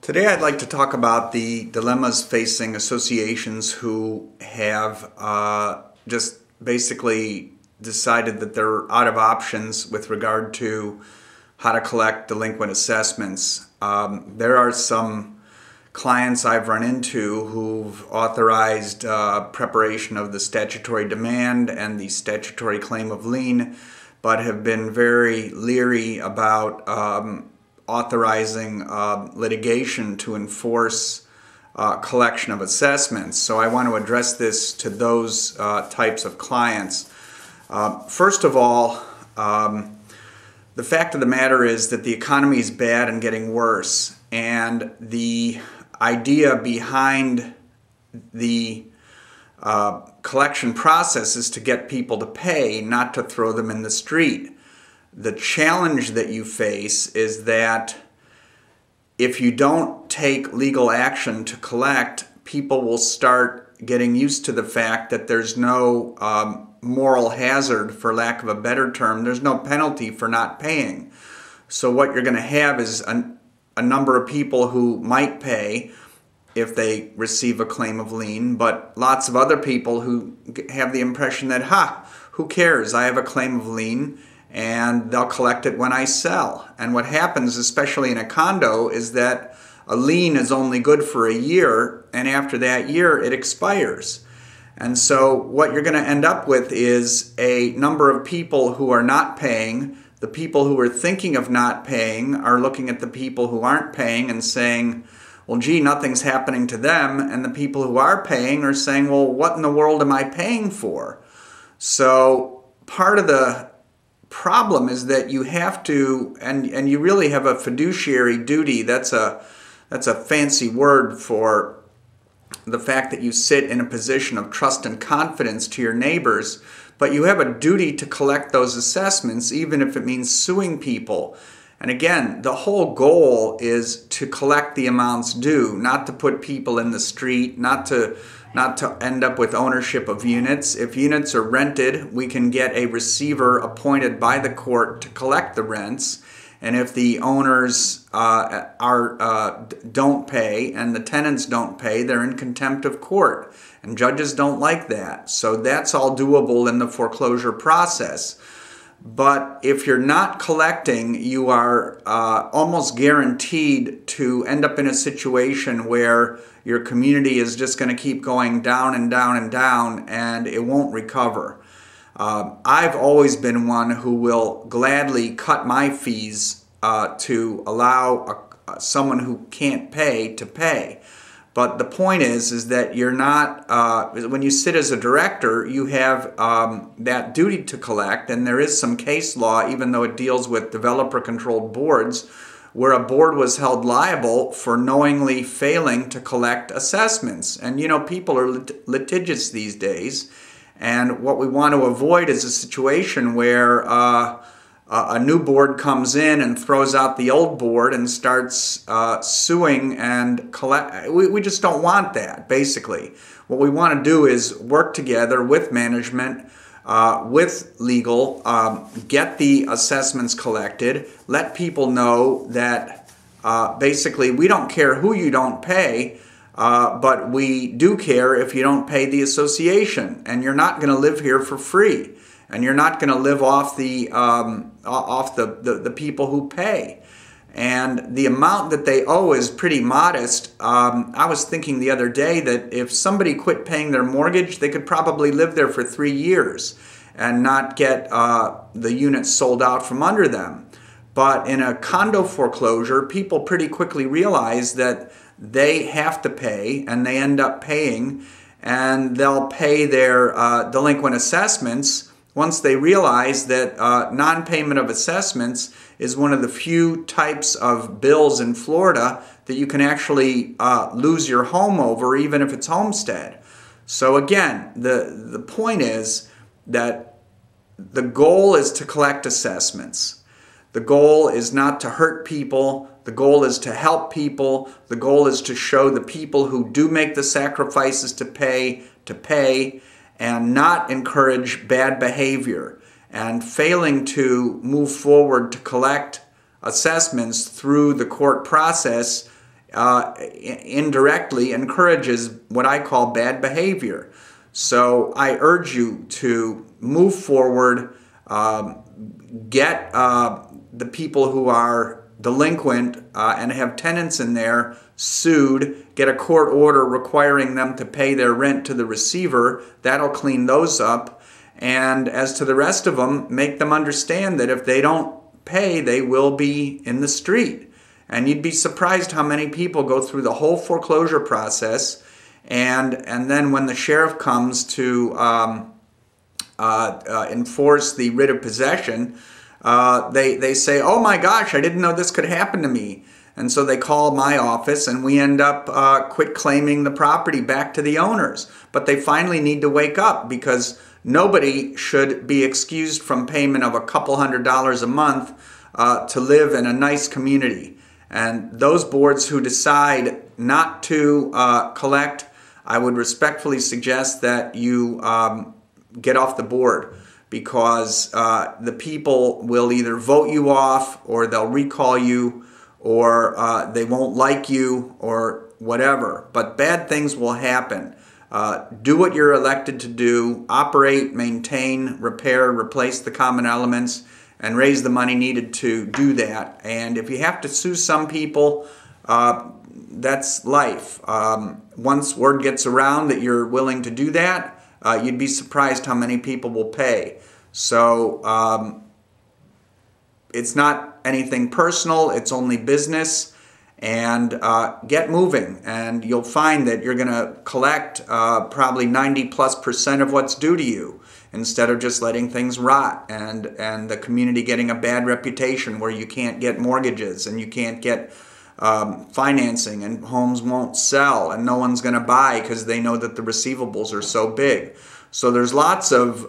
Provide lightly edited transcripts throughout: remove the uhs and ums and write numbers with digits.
Today I'd like to talk about the dilemmas facing associations who have just basically decided that they're out of options with regard to how to collect delinquent assessments. There are some clients I've run into who've authorized preparation of the statutory demand and the statutory claim of lien, but have been very leery about authorizing litigation to enforce collection of assessments. So I want to address this to those types of clients. First of all, the fact of the matter is that the economy is bad and getting worse, and the idea behind the collection process is to get people to pay, not to throw them in the street. The challenge that you face is that if you don't take legal action to collect, people will start getting used to the fact that there's no moral hazard, for lack of a better term. There's no penalty for not paying. So what you're going to have is a number of people who might pay if they receive a claim of lien, but lots of other people who have the impression that, who cares? I have a claim of lien, and they'll collect it when I sell. And what happens, especially in a condo, is that a lien is only good for a year, and after that year it expires. And so what you're going to end up with is a number of people who are not paying. The people who are thinking of not paying are looking at the people who aren't paying and saying, well, gee, nothing's happening to them. And the people who are paying are saying, well, what in the world am I paying for? So part of the problem is that you have to, and you really have a fiduciary duty. That's a fancy word for the fact that you sit in a position of trust and confidence to your neighbors, but you have a duty to collect those assessments, even if it means suing people. And again, the whole goal is to collect the amounts due, not to put people in the street, not to end up with ownership of units. If units are rented, we can get a receiver appointed by the court to collect the rents. And if the owners don't pay and the tenants don't pay, they're in contempt of court. And judges don't like that. So that's all doable in the foreclosure process. But if you're not collecting, you are almost guaranteed to end up in a situation where your community is just going to keep going down and down and down, and it won't recover. I've always been one who will gladly cut my fees to allow someone who can't pay to pay. But the point is that you're not, when you sit as a director, you have that duty to collect, and there is some case law, even though it deals with developer-controlled boards, where a board was held liable for knowingly failing to collect assessments. And you know, people are litigious these days, and what we want to avoid is a situation where a new board comes in and throws out the old board and starts suing and collect. We just don't want that, basically. What we want to do is work together with management, with legal, get the assessments collected, let people know that basically we don't care who you don't pay, but we do care if you don't pay the association, and you're not going to live here for free. And you're not going to live off the people who pay. And the amount that they owe is pretty modest. I was thinking the other day that if somebody quit paying their mortgage, they could probably live there for 3 years and not get the units sold out from under them. But in a condo foreclosure, people pretty quickly realize that they have to pay, and they end up paying, and they'll pay their delinquent assessments once they realize that non-payment of assessments is one of the few types of bills in Florida that you can actually lose your home over, even if it's homestead. So again, the point is that the goal is to collect assessments. The goal is not to hurt people. The goal is to help people. The goal is to show the people who do make the sacrifices to pay, and not encourage bad behavior. And failing to move forward to collect assessments through the court process indirectly encourages what I call bad behavior. So I urge you to move forward, get the people who are delinquent and have tenants in there sued, get a court order requiring them to pay their rent to the receiver. That'll clean those up. And as to the rest of them, make them understand that if they don't pay, they will be in the street. And you'd be surprised how many people go through the whole foreclosure process, and then when the sheriff comes to enforce the writ of possession, they say, "Oh my gosh, I didn't know this could happen to me." And so they call my office, and we end up quit claiming the property back to the owners. But they finally need to wake up, because nobody should be excused from payment of a couple $100s a month to live in a nice community. And those boards who decide not to collect, I would respectfully suggest that you get off the board, because the people will either vote you off, or they'll recall you, or they won't like you, or whatever. But bad things will happen. Do what you're elected to do. Operate, maintain, repair, replace the common elements, and raise the money needed to do that. And if you have to sue some people, that's life. Once word gets around that you're willing to do that, you'd be surprised how many people will pay. So it's not anything personal, it's only business. And get moving, and you'll find that you're going to collect probably 90+% of what's due to you, instead of just letting things rot and the community getting a bad reputation where you can't get mortgages and you can't get financing, and homes won't sell and no one's going to buy because they know that the receivables are so big. So there's lots of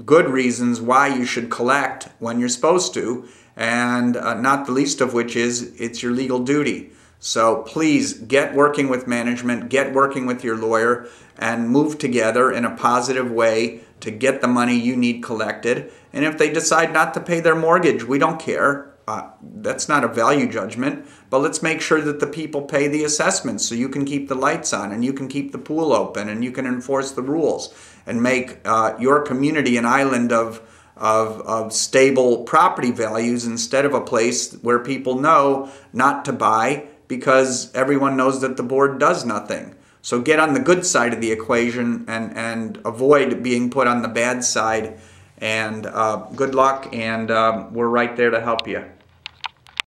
good reasons why you should collect when you're supposed to, and not the least of which is it's your legal duty. So please get working with management, get working with your lawyer, and move together in a positive way to get the money you need collected. And if they decide not to pay their mortgage, we don't care. That's not a value judgment, but let's make sure that the people pay the assessments so you can keep the lights on, and you can keep the pool open, and you can enforce the rules, and make your community an island of stable property values, instead of a place where people know not to buy because everyone knows that the board does nothing. So get on the good side of the equation and avoid being put on the bad side. And good luck, and we're right there to help you.